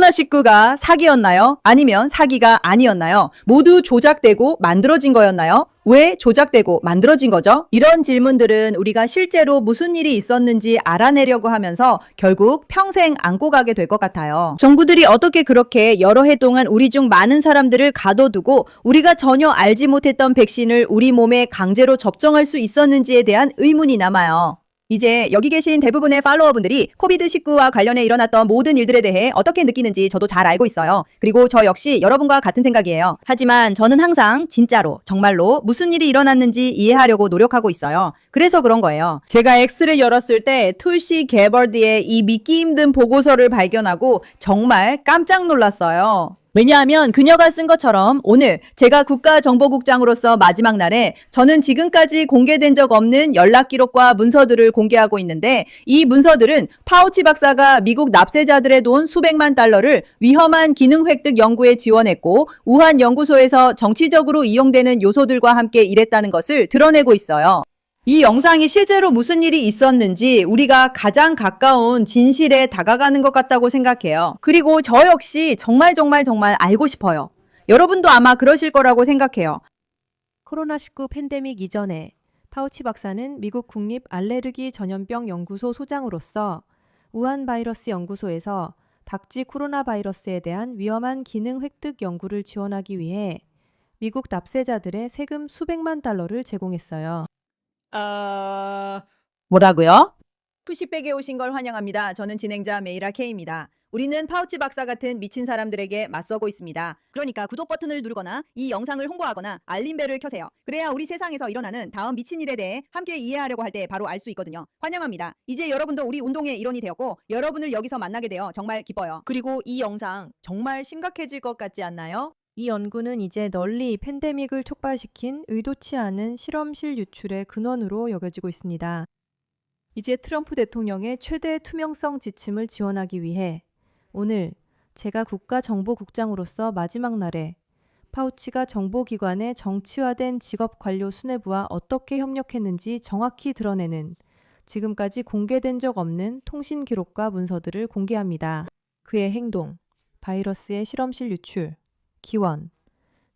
코로나19가 사기였나요? 아니면 사기가 아니었나요? 모두 조작되고 만들어진 거였나요? 왜 조작되고 만들어진 거죠? 이런 질문들은 우리가 실제로 무슨 일이 있었는지 알아내려고 하면서 결국 평생 안고 가게 될 것 같아요. 정부들이 어떻게 그렇게 여러 해 동안 우리 중 많은 사람들을 가둬두고 우리가 전혀 알지 못했던 백신을 우리 몸에 강제로 접종할 수 있었는지에 대한 의문이 남아요. 이제 여기 계신 대부분의 팔로워분들이 코비드19와 관련해 일어났던 모든 일들에 대해 어떻게 느끼는지 저도 잘 알고 있어요. 그리고 저 역시 여러분과 같은 생각이에요. 하지만 저는 항상 진짜로 정말로 무슨 일이 일어났는지 이해하려고 노력하고 있어요. 그래서 그런 거예요. 제가 X를 열었을 때 툴시 게버드의 이 믿기 힘든 보고서를 발견하고 정말 깜짝 놀랐어요. 왜냐하면 그녀가 쓴 것처럼 오늘 제가 국가정보국장으로서 마지막 날에 저는 지금까지 공개된 적 없는 연락 기록과 문서들을 공개하고 있는데 이 문서들은 파우치 박사가 미국 납세자들의 돈 수백만 달러를 위험한 기능 획득 연구에 지원했고 우한 연구소에서 정치적으로 이용되는 요소들과 함께 일했다는 것을 드러내고 있어요. 이 영상이 실제로 무슨 일이 있었는지 우리가 가장 가까운 진실에 다가가는 것 같다고 생각해요. 그리고 저 역시 정말 알고 싶어요. 여러분도 아마 그러실 거라고 생각해요. 코로나19 팬데믹 이전에 파우치 박사는 미국 국립 알레르기 전염병 연구소 소장으로서 우한 바이러스 연구소에서 닥지 코로나 바이러스에 대한 위험한 기능 획득 연구를 지원하기 위해 미국 납세자들의 세금 수백만 달러를 제공했어요. 뭐라고요? 푸시백에 오신 걸 환영합니다. 저는 진행자 메이라 K입니다. 우리는 파우치 박사 같은 미친 사람들에게 맞서고 있습니다. 그러니까 구독 버튼을 누르거나 이 영상을 홍보하거나 알림벨을 켜세요. 그래야 우리 세상에서 일어나는 다음 미친 일에 대해 함께 이해하려고 할 때 바로 알 수 있거든요. 환영합니다. 이제 여러분도 우리 운동의 일원이 되었고 여러분을 여기서 만나게 되어 정말 기뻐요. 그리고 이 영상 정말 심각해질 것 같지 않나요? 이 연구는 이제 널리 팬데믹을 촉발시킨 의도치 않은 실험실 유출의 근원으로 여겨지고 있습니다. 이제 트럼프 대통령의 최대 투명성 지침을 지원하기 위해 오늘 제가 국가정보국장으로서 마지막 날에 파우치가 정보기관의 정치화된 직업 관료 수뇌부와 어떻게 협력했는지 정확히 드러내는 지금까지 공개된 적 없는 통신 기록과 문서들을 공개합니다. 그의 행동, 바이러스의 실험실 유출, 기원,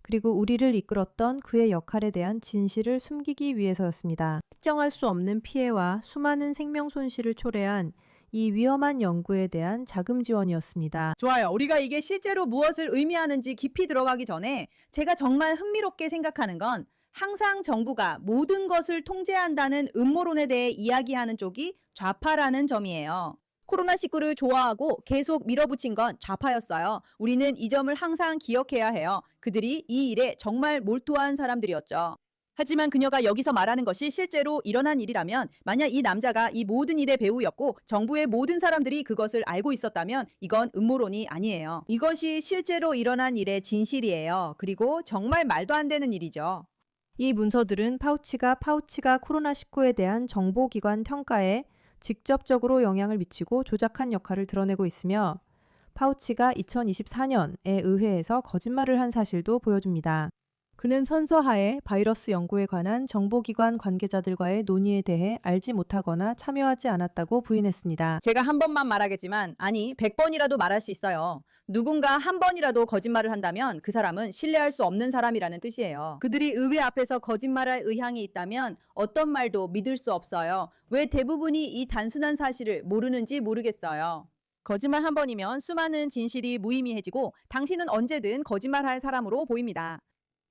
그리고 우리를 이끌었던 그의 역할에 대한 진실을 숨기기 위해서였습니다. 특정할 수 없는 피해와 수많은 생명 손실을 초래한 이 위험한 연구에 대한 자금 지원이었습니다. 좋아요. 우리가 이게 실제로 무엇을 의미하는지 깊이 들어가기 전에 제가 정말 흥미롭게 생각하는 건 항상 정부가 모든 것을 통제한다는 음모론에 대해 이야기하는 쪽이 좌파라는 점이에요. 코로나19를 좋아하고 계속 밀어붙인 건 좌파였어요. 우리는 이 점을 항상 기억해야 해요. 그들이 이 일에 정말 몰두한 사람들이었죠. 하지만 그녀가 여기서 말하는 것이 실제로 일어난 일이라면 만약 이 남자가 이 모든 일의 배우였고 정부의 모든 사람들이 그것을 알고 있었다면 이건 음모론이 아니에요. 이것이 실제로 일어난 일의 진실이에요. 그리고 정말 말도 안 되는 일이죠. 이 문서들은 파우치가 코로나19에 대한 정보기관 평가에 직접적으로 영향을 미치고 조작한 역할을 드러내고 있으며 파우치가 2024년에 의회에서 거짓말을 한 사실도 보여줍니다. 그는 선서하에 바이러스 연구에 관한 정보기관 관계자들과의 논의에 대해 알지 못하거나 참여하지 않았다고 부인했습니다. 제가 한 번만 말하겠지만 아니 100번이라도 말할 수 있어요. 누군가 한 번이라도 거짓말을 한다면 그 사람은 신뢰할 수 없는 사람이라는 뜻이에요. 그들이 의회 앞에서 거짓말할 의향이 있다면 어떤 말도 믿을 수 없어요. 왜 대부분이 이 단순한 사실을 모르는지 모르겠어요. 거짓말 한 번이면 수많은 진실이 무의미해지고 당신은 언제든 거짓말할 사람으로 보입니다.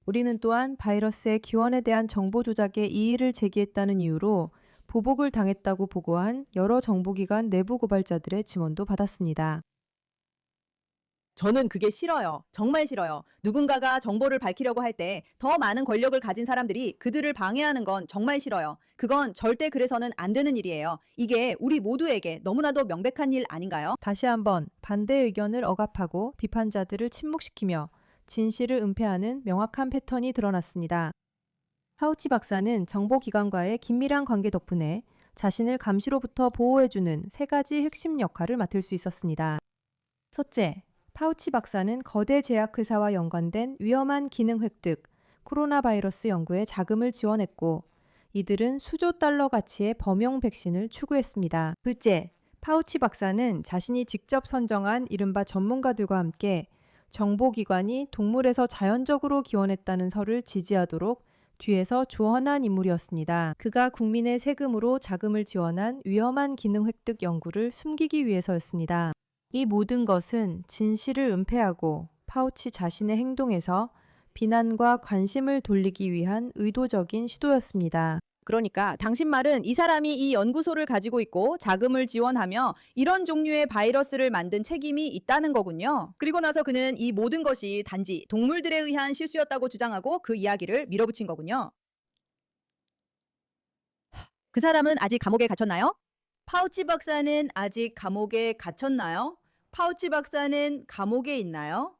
우리는 또한 바이러스의 기원에 대한 정보 조작에 이의를 제기했다는 이유로 보복을 당했다고 보고한 여러 정보기관 내부 고발자들의 지원도 받았습니다. 저는 그게 싫어요. 정말 싫어요. 누군가가 정보를 밝히려고 할 때 더 많은 권력을 가진 사람들이 그들을 방해하는 건 정말 싫어요. 그건 절대 그래서는 안 되는 일이에요. 이게 우리 모두에게 너무나도 명백한 일 아닌가요? 다시 한번 반대 의견을 억압하고 비판자들을 침묵시키며 진실을 은폐하는 명확한 패턴이 드러났습니다. 파우치 박사는 정보기관과의 긴밀한 관계 덕분에 자신을 감시로부터 보호해주는 세 가지 핵심 역할을 맡을 수 있었습니다. 첫째, 파우치 박사는 거대 제약회사와 연관된 위험한 기능 획득, 코로나 바이러스 연구에 자금을 지원했고 이들은 수조 달러 가치의 범용 백신을 추구했습니다. 둘째, 파우치 박사는 자신이 직접 선정한 이른바 전문가들과 함께 정보기관이 동물에서 자연적으로 기원했다는 설을 지지하도록 뒤에서 조언한 인물이었습니다. 그가 국민의 세금으로 자금을 지원한 위험한 기능 획득 연구를 숨기기 위해서였습니다. 이 모든 것은 진실을 은폐하고 파우치 자신의 행동에서 비난과 관심을 돌리기 위한 의도적인 시도였습니다. 그러니까 당신 말은 이 사람이 이 연구소를 가지고 있고 자금을 지원하며 이런 종류의 바이러스를 만든 책임이 있다는 거군요. 그리고 나서 그는 이 모든 것이 단지 동물들에 의한 실수였다고 주장하고 그 이야기를 밀어붙인 거군요. 그 사람은 아직 감옥에 갇혔나요? 파우치 박사는 아직 감옥에 갇혔나요? 파우치 박사는 감옥에 있나요?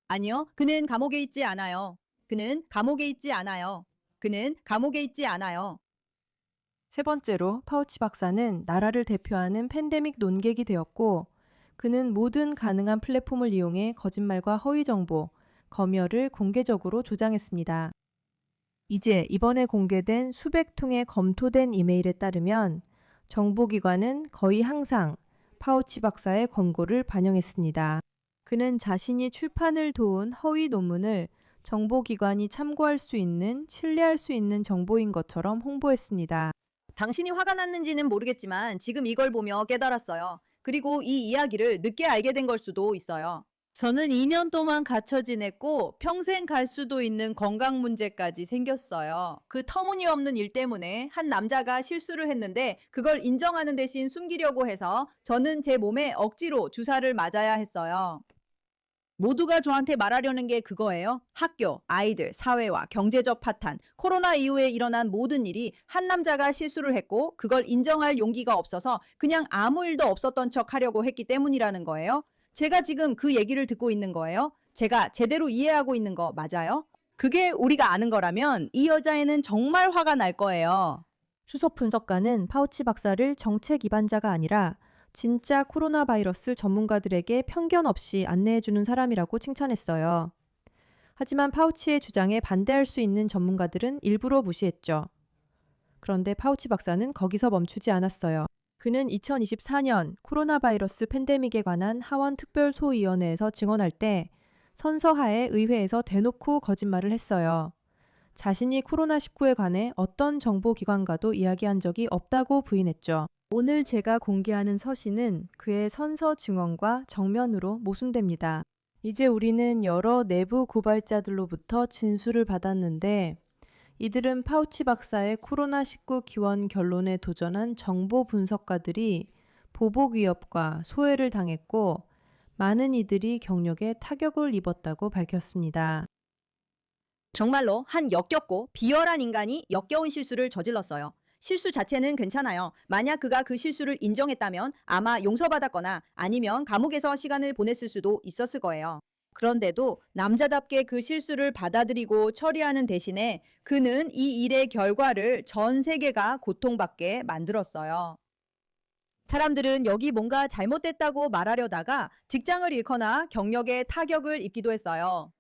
아니요, 그는 감옥에 있지 않아요. 그는 감옥에 있지 않아요. 그는 감옥에 있지 않아요. 세 번째로 파우치 박사는 나라를 대표하는 팬데믹 논객이 되었고 그는 모든 가능한 플랫폼을 이용해 거짓말과 허위 정보, 검열을 공개적으로 조장했습니다. 이제 이번에 공개된 수백 통의 검토된 이메일에 따르면 정보기관은 거의 항상 파우치 박사의 권고를 반영했습니다. 그는 자신이 출판을 도운 허위 논문을 정보기관이 참고할 수 있는, 신뢰할 수 있는 정보인 것처럼 홍보했습니다. 당신이 화가 났는지는 모르겠지만 지금 이걸 보며 깨달았어요. 그리고 이 이야기를 늦게 알게 된 걸 수도 있어요. 저는 2년 동안 갇혀 지냈고 평생 갈 수도 있는 건강 문제까지 생겼어요. 그 터무니없는 일 때문에 한 남자가 실수를 했는데 그걸 인정하는 대신 숨기려고 해서 저는 제 몸에 억지로 주사를 맞아야 했어요. 모두가 저한테 말하려는 게 그거예요. 학교, 아이들, 사회와 경제적 파탄, 코로나 이후에 일어난 모든 일이 한 남자가 실수를 했고 그걸 인정할 용기가 없어서 그냥 아무 일도 없었던 척 하려고 했기 때문이라는 거예요. 제가 지금 그 얘기를 듣고 있는 거예요. 제가 제대로 이해하고 있는 거 맞아요? 그게 우리가 아는 거라면 이 여자애는 정말 화가 날 거예요. 수석 분석가는 파우치 박사를 정책 위반자가 아니라 진짜 코로나 바이러스 전문가들에게 편견 없이 안내해주는 사람이라고 칭찬했어요. 하지만 파우치의 주장에 반대할 수 있는 전문가들은 일부러 무시했죠. 그런데 파우치 박사는 거기서 멈추지 않았어요. 그는 2024년 코로나 바이러스 팬데믹에 관한 하원 특별소위원회에서 증언할 때 선서하에 의회에서 대놓고 거짓말을 했어요. 자신이 코로나19에 관해 어떤 정보기관과도 이야기한 적이 없다고 부인했죠. 오늘 제가 공개하는 서신은 그의 선서 증언과 정면으로 모순됩니다. 이제 우리는 여러 내부 고발자들로부터 진술을 받았는데 이들은 파우치 박사의 코로나19 기원 결론에 도전한 정보 분석가들이 보복 위협과 소외를 당했고 많은 이들이 경력에 타격을 입었다고 밝혔습니다. 정말로 한 역겹고 비열한 인간이 역겨운 실수를 저질렀어요. 실수 자체는 괜찮아요. 만약 그가 그 실수를 인정했다면 아마 용서받았거나 아니면 감옥에서 시간을 보냈을 수도 있었을 거예요. 그런데도 남자답게 그 실수를 받아들이고 처리하는 대신에 그는 이 일의 결과를 전 세계가 고통받게 만들었어요. 사람들은 여기 뭔가 잘못됐다고 말하려다가 직장을 잃거나 경력에 타격을 입기도 했어요.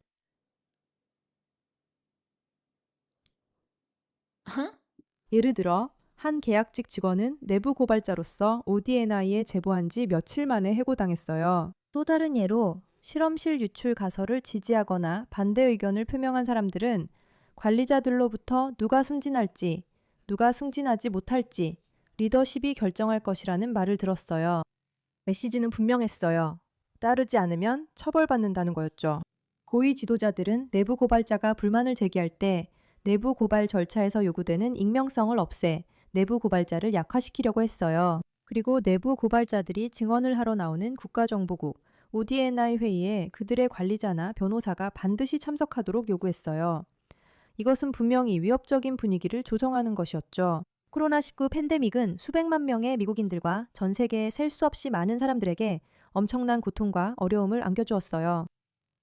예를 들어 한 계약직 직원은 내부 고발자로서 ODNI에 제보한 지 며칠 만에 해고당했어요. 또 다른 예로 실험실 유출 가설을 지지하거나 반대 의견을 표명한 사람들은 관리자들로부터 누가 승진할지, 누가 승진하지 못할지 리더십이 결정할 것이라는 말을 들었어요. 메시지는 분명했어요. 따르지 않으면 처벌받는다는 거였죠. 고위 지도자들은 내부 고발자가 불만을 제기할 때 내부 고발 절차에서 요구되는 익명성을 없애 내부 고발자를 약화시키려고 했어요. 그리고 내부 고발자들이 증언을 하러 나오는 국가정보국 ODNI 회의에 그들의 관리자나 변호사가 반드시 참석하도록 요구했어요. 이것은 분명히 위협적인 분위기를 조성하는 것이었죠. 코로나19 팬데믹은 수백만 명의 미국인들과 전 세계의 셀 수 없이 많은 사람들에게 엄청난 고통과 어려움을 안겨주었어요.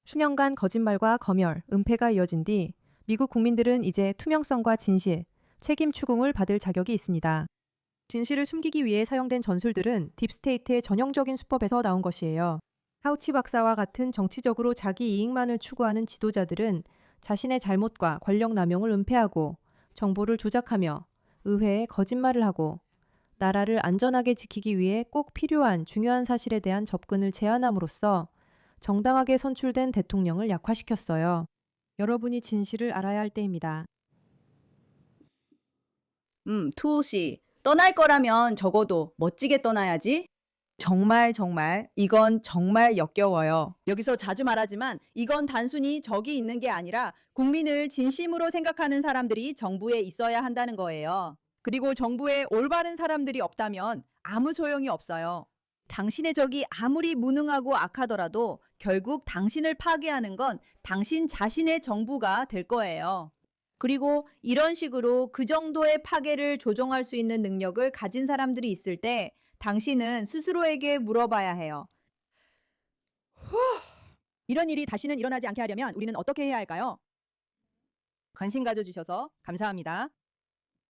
수년간 거짓말과 검열, 은폐가 이어진 뒤 미국 국민들은 이제 투명성과 진실, 책임 추궁을 받을 자격이 있습니다. 진실을 숨기기 위해 사용된 전술들은 딥스테이트의 전형적인 수법에서 나온 것이에요. 파우치 박사와 같은 정치적으로 자기 이익만을 추구하는 지도자들은 자신의 잘못과 권력 남용을 은폐하고 정보를 조작하며 의회에 거짓말을 하고 나라를 안전하게 지키기 위해 꼭 필요한 중요한 사실에 대한 접근을 제한함으로써 정당하게 선출된 대통령을 약화시켰어요. 여러분이 진실을 알아야 할 때입니다. 투시. 떠날 거라면 적어도 멋지게 떠나야지. 정말 이건 정말 역겨워요. 여기서 자주 말하지만 이건 단순히 적이 있는 게 아니라 국민을 진심으로 생각하는 사람들이 정부에 있어야 한다는 거예요. 그리고 정부에 올바른 사람들이 없다면 아무 소용이 없어요. 당신의 적이 아무리 무능하고 악하더라도 결국 당신을 파괴하는 건 당신 자신의 정부가 될 거예요. 그리고 이런 식으로 그 정도의 파괴를 조정할 수 있는 능력을 가진 사람들이 있을 때 당신은 스스로에게 물어봐야 해요. 이런 일이 다시는 일어나지 않게 하려면 우리는 어떻게 해야 할까요? 관심 가져주셔서 감사합니다.